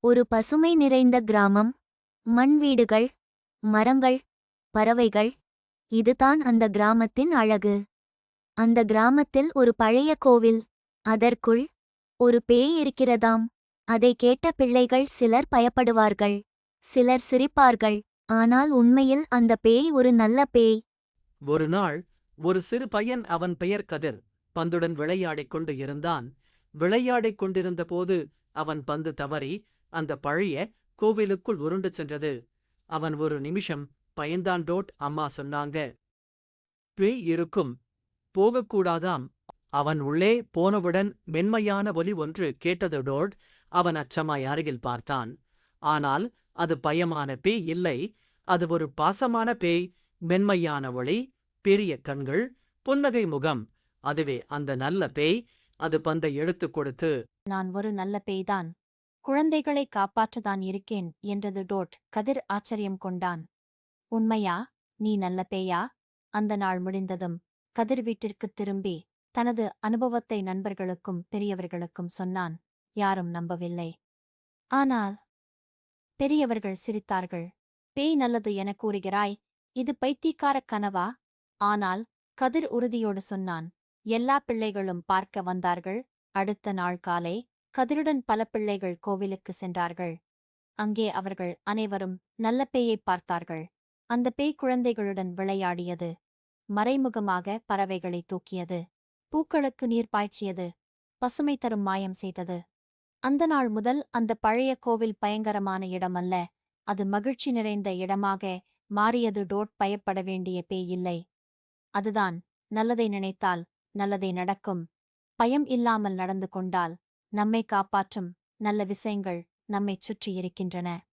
ஒரு பசுமை நிறைந்த கிராமம். மண் வீடுகள், மரங்கள், பறவைகள். இதுதான் அந்த கிராமத்தின் அழகு. அந்த கிராமத்தில் ஒரு பழைய கோவில். அதற்குள் ஒரு பேய் இருக்கிறதாம். அதை கேட்ட பிள்ளைகள் சிலர் பயப்படுவார்கள். சிலர் சிரிப்பார்கள். ஆனால் உண்மையில் அந்த பேய் ஒரு நல்ல பேய். ஒரு நாள் ஒரு சிறு பையன், அவன் பெயர் கதிர், பந்துடன் விளையாடிக் கொண்டு இருந்தான். விளையாடிக் கொண்டிருந்தபோது அவன் பந்து தவறி அந்த பழைய கோவிலுக்குள் உருண்டு சென்றது. அவன் ஒரு நிமிஷம் பயந்தான். அம்மா சொன்னாங்க, பேய் இருக்கும், போகக்கூடாதாம். அவன் உள்ளே போனவுடன் மென்மையான ஒலி ஒன்று கேட்டது. அவன் அச்சமாய் அருகில் பார்த்தான். ஆனால் அது பயமான பேய் இல்லை, அது ஒரு பாசமான பேய். மென்மையான ஒளி, பெரிய கண்கள், புன்னகை முகம். அதுவே அந்த நல்ல பேய். அது பந்தை எடுத்துக் கொடுத்து, நான் ஒரு நல்ல பேய்தான், குழந்தைகளை காப்பாற்றதான் இருக்கேன் என்றது. கதிர் ஆச்சரியம் கொண்டான். உண்மையா? நீ நல்ல பேயா? அந்த நாள் முடிந்ததும் கதிர் வீட்டிற்குத் திரும்பி தனது அனுபவத்தை நண்பர்களுக்கும் பெரியவர்களுக்கும் சொன்னான். யாரும் நம்பவில்லை. ஆனால் பெரியவர்கள் சிரித்தார்கள். பேய் நல்லது என கூறுகிறாய், இது பைத்தியக்காரக் கனவா? ஆனால் கதிர் உறுதியோடு சொன்னான். எல்லா பிள்ளைகளும் பார்க்க வந்தார்கள். அடுத்த நாள் காலை கதிருடன் பல பிள்ளைகள் கோவிலுக்கு சென்றார்கள். அங்கே அவர்கள் அனைவரும் நல்ல பேயைப் பார்த்தார்கள். அந்த பேய் குழந்தைகளுடன் விளையாடியது. மறைமுகமாக பறவைகளை தூக்கியது. பூக்களுக்கு நீர் பாய்ச்சியது. பசுமை தரும் மாயம் செய்தது. அந்த நாள் முதல் அந்த பழைய கோவில் பயங்கரமான இடமல்ல, அது மகிழ்ச்சி நிறைந்த இடமாக மாறியது. பயப்பட வேண்டிய பேய் இல்லை. அதுதான் நல்லதை நினைத்தால் நல்லதை நடக்கும். பயம் இல்லாமல் நடந்து கொண்டால் நம்மை காப்பாற்றும் நல்ல விஷயங்கள் நம்மைச் சுற்றி இருக்கின்றன.